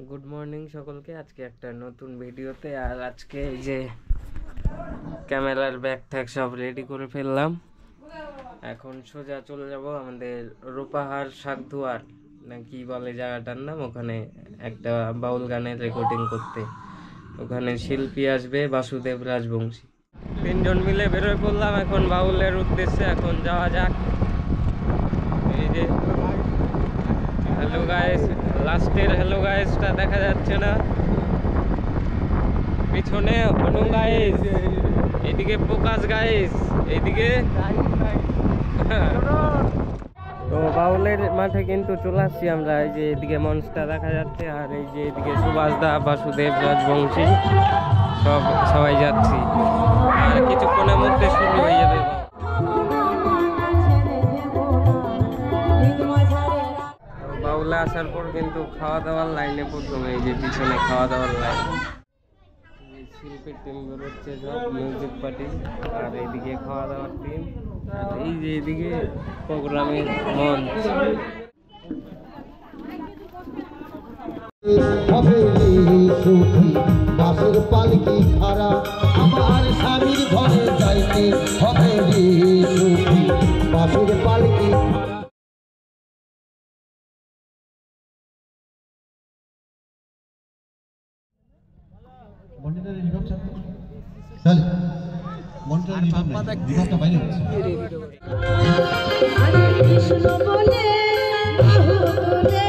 Good morning সকলকে। আজকে একটা নতুন ভিডিওতে, আর আজকে এই যে ক্যামেরার ব্যাগ ট্যাগ সব রেডি করে ফেললাম। এখন সোজা চলে যাব আমাদের রূপাহার শাকদুয়ার না কি বলে জায়গাটার নাম, ওখানে একটা বাউল গানের রেকর্ডিং করতে। ওখানে শিল্পী আসবে বাসুদেব রাজবংশী। তিনজন মিলে বেরোয় পড়লাম এখন বাউলের উদ্দেশ্যে। এখন যাওয়া যাক। এই যে হ্যালো গাইস, লাস্টের হ্যালো গাইসটা দেখা যাচ্ছে না, পিছনে অনু গাইস, এইদিকে প্রকাশ গাইস, এইদিকে তো বাউলের মাঠে কিন্তু চলে আসছি আমরা। এই যে এদিকে মঞ্চটা দেখা যাচ্ছে, আর এই যে এদিকে সুভাষ দা, বাসুদেব রাজবংশী সবাই যাচ্ছি, আর কিছুক্ষণের মধ্যে শুরু হয়ে যাবে। বাউলে আসার পর কিন্তু খাওয়া দাওয়ার লাইনে প্রথমে, এই যে পিছনে খাওয়া দাওয়ার লাইন, শিল্পীর টিম বেরোচ্ছে সব, মিউজিক পার্টি, আর এইদিকে খাওয়া দাওয়ার টিম, আর এই যে এইদিকে প্রোগ্রামের মঞ্চ। বাসের পালকি খারা আমার স্বামীর ঘরে যাইতে হবে রে সুখী, বাসের পালকি মনিটরে রিভাব চাপ চলে, মনিটরে রিভাবটা বাইরে হচ্ছে। হরে কৃষ্ণ বলে বাহু তোলে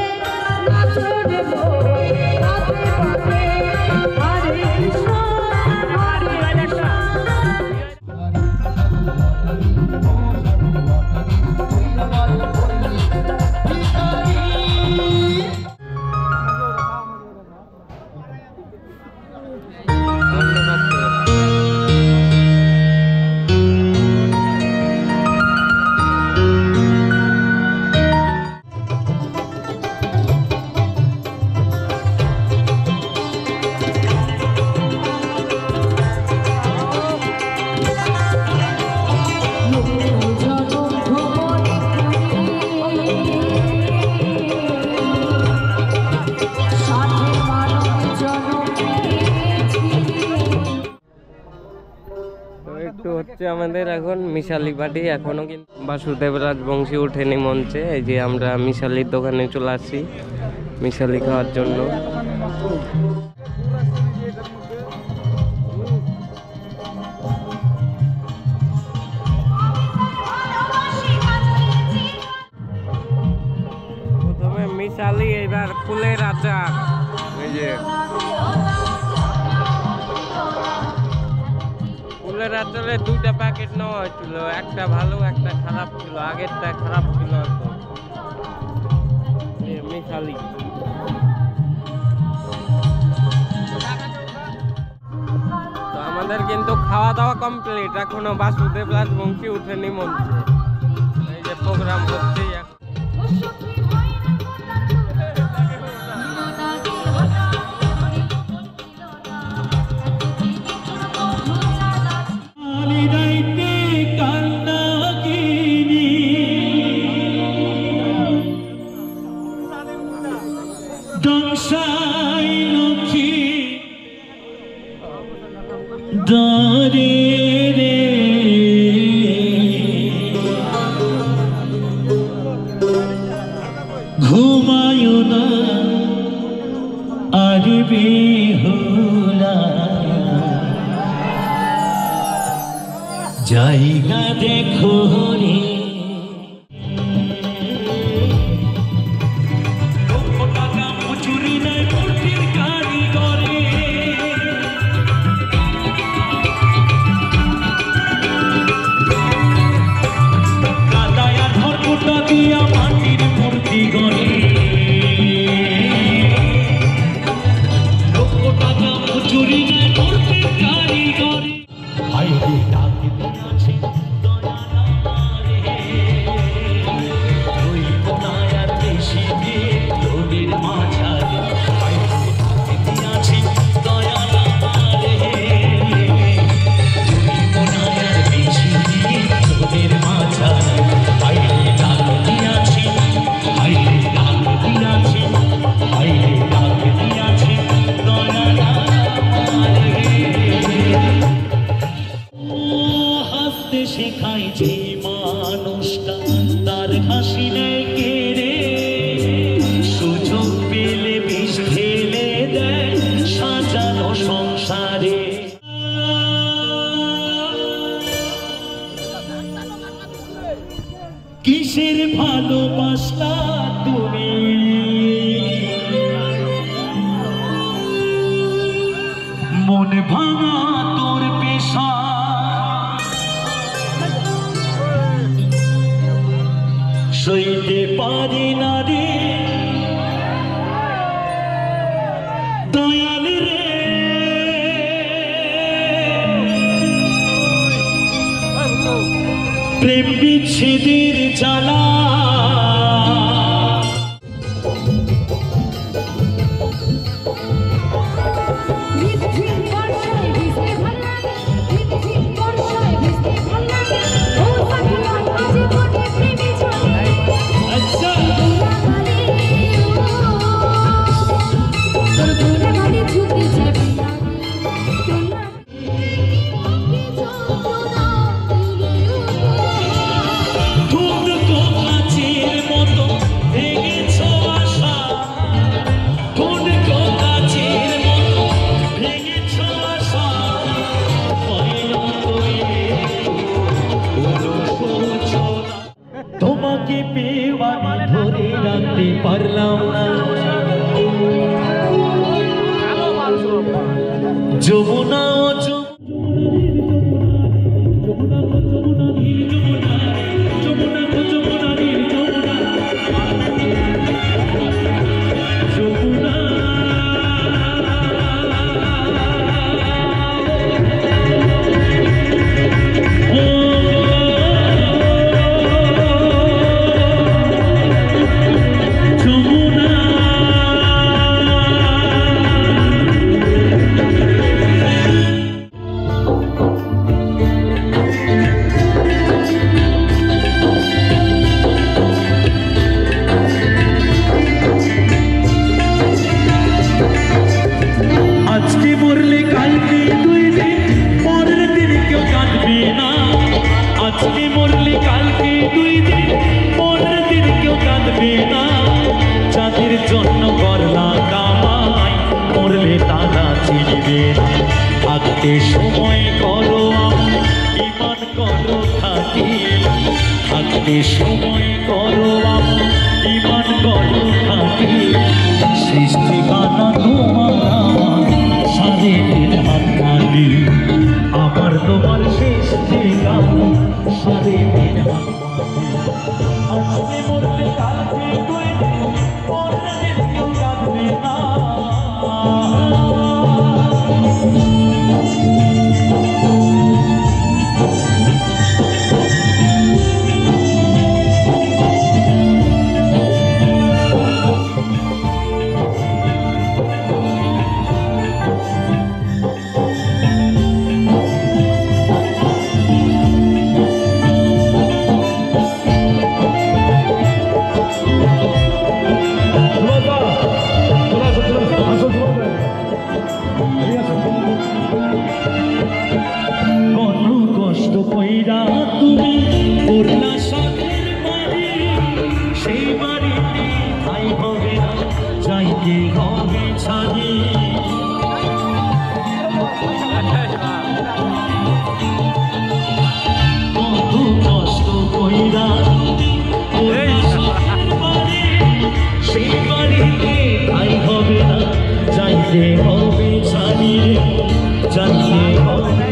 নাচো রে বলে রাতে পাতে, হরে কৃষ্ণ হরে কৃষ্ণ। একটু হচ্ছে আমাদের এখন মিশালি পার্টি, এখনো কিন্তু বাসুদেব রাজবংশী উঠেনি মঞ্চে। এই যে আমরা মিশালির দোকানে চলে আসছি মিশালি খাওয়ার জন্য। প্রথমে মিশালি, এবার ফুলের আচার। এই যে ফুলের আচারে দুইটা প্যাকেট নেওয়া হয়েছিল, একটা ভালো একটা খারাপ ছিল, আগেরটা খারাপ ছিল। মিশালি তো আমাদের কিন্তু খাওয়া দাওয়া কমপ্লিট, এখনো বাসুদেব রাজবংশী উঠেনি মঞ্চে। এই যে প্রোগ্রাম হচ্ছে ঘুমায়ো না আর বেহুলা, জায়গা দেখো রে। ভাঙা তোর পেশা সইতে পারি না রে দয়াল রে প্রেম বিচ্ছেদের জ্বালা তোমাকে পেয়ে আমি ধরে রাখতে পারলাম না যমুনা জন্য করলা কামাই মরলে তারা চিনবে থাকতে সময় করো ইমান করো থাকি থাকতে সময় করো ইমান করো থাকি সৃষ্টি গানা তোমার সারে হাত মালি আমার তোমার সৃষ্টি গানা সারে হাত মালি আজকে মরলে কালকে তুমি করলা সাথের বাড়ি সেই বাড়িতে ঠাই হবে না যাইতে হবে ছাড়ি কত কষ্ট কইরা সেই বাড়িতে ঠাই হবে না যাইতে হবে ছাড়ি যাইতে হবে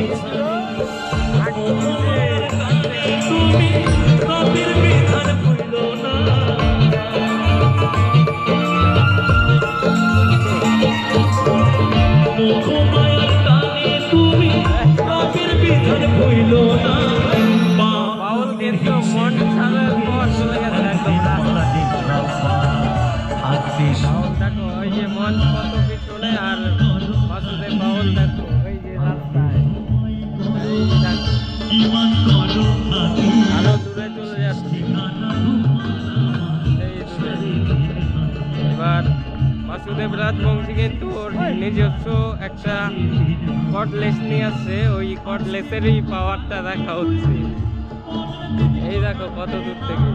বাসুদেব রাজবংশী কিন্তু ওর নিজস্ব একটা কর্ডলেস নিয়ে আসছে, ওই কর্ডলেসেরই পাওয়ারটা দেখা হচ্ছে। এই দেখো কত দূর থেকে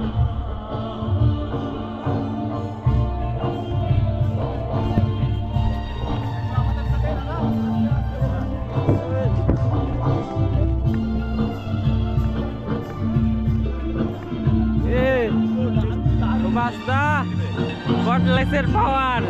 বাস্তা কর্ডলেসের পাওয়ার।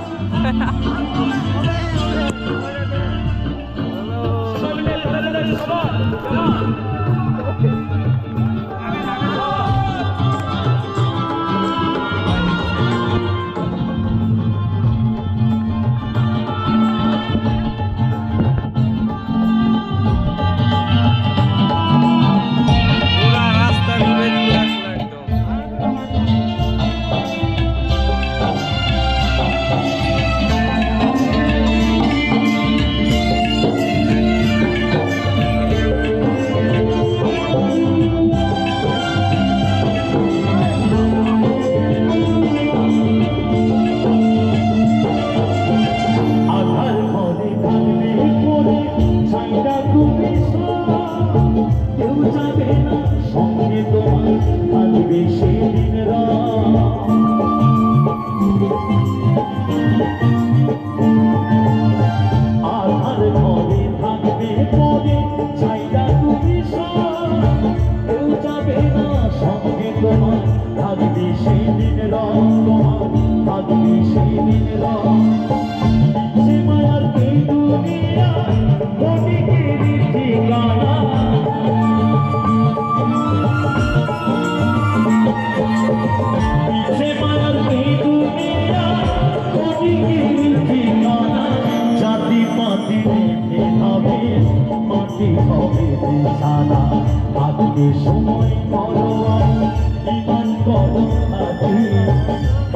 ঠিকানা জাতি পাতি হবে মাটি হবে বিছানা আজকে সময় করো ইমান করো থাকি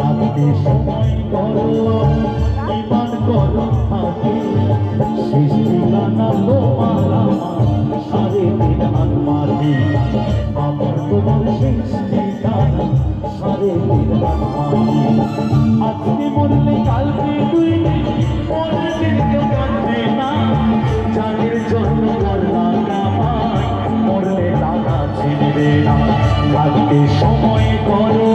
আজকে সময় করো ইমান করো থাকি শেষ ঠিকানা তোমার আমার সারে দিন হাত মাটি আমার তোমার শেষ ঠিকানা সারে দিন হাত মাটি আজকে মরলে কালকে তুই পরের দিন কেউ কাঁদবে না যাদের জন্য মরলাম কামাই মরলে টাকা ছিনবে না থাকতে সময় করো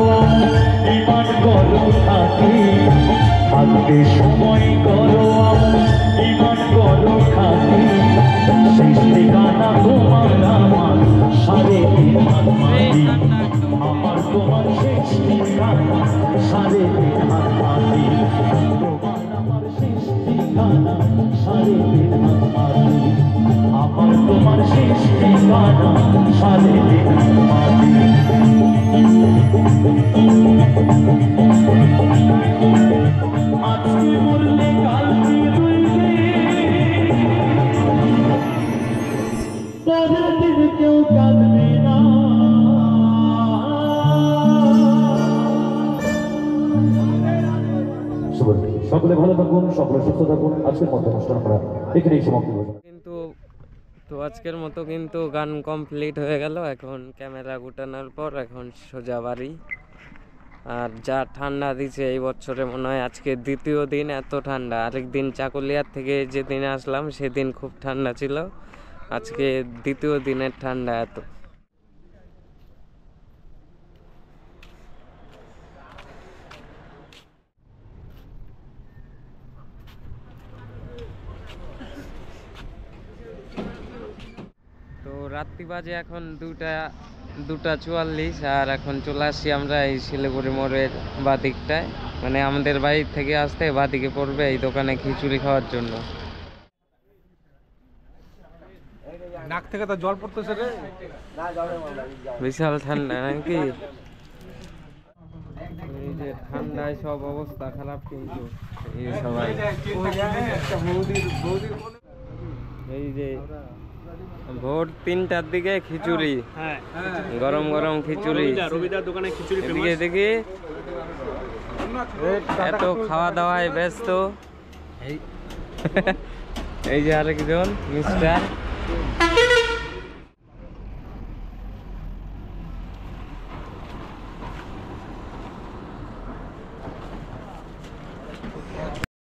ইমান করো থাকি থাকতে সময় করো ইমান করো থাকি শেষ ঠিকানা তোমার আমার সারে দিন হাত মাটি আমার তোমার শেষ ঠিকানা সারে দিন হাত মাটি তোমার আমার শেষ ঠিকানা সারে দিন হাত মাটি আমার তোমার শেষ ঠিকানা সারে দিন হাত মাটি আজকে মরলে কালকে রইবে পরের দিন কেউ কাঁদবে না সকলে ভালো থাকুন সকলে সুস্থ থাকুন আজকের মতো অনুষ্ঠান করা এখানেই সমাপ্তি হলো কিন্তু তো আজকের মতো কিন্তু গান কমপ্লিট হয়ে গেল। এখন ক্যামেরা গুটানোর পর এখন সোজা বাড়ি। আর যা ঠান্ডা দিছে এই বছরে মনে হয় আজকে দ্বিতীয় দিন এত ঠান্ডা। আরেকদিন চাকুলিয়ার থেকে যেদিন আসলাম সেদিন খুব ঠান্ডা ছিল, আজকে দ্বিতীয় দিনের ঠান্ডা এত। তো রাত্রি বাজে এখন 2:44 আর এখন চলে আসছি আমরা এই শিলিগুড়ি মোড়ের বাদিকটায়, মানে আমাদের বাড়ি থেকে আসতে বাদিকে পড়বে এই দোকানে খিচুড়ি খাওয়ার জন্য। নাক থেকে তো জল পড়তেছে রে, বিশাল ঠান্ডা নাকি? এই যে ঠান্ডায় সব অবস্থা খারাপ, কিন্তু এই সবাই এই যে ভোর 3টার দিকে খিচুড়ি, গরম গরম খিচুড়ি রবিদার দোকানে খিচুড়ি এদিকে দেখি এত খাওয়া দাওয়ায় ব্যস্ত। এই যে আরেকজন মিস্টার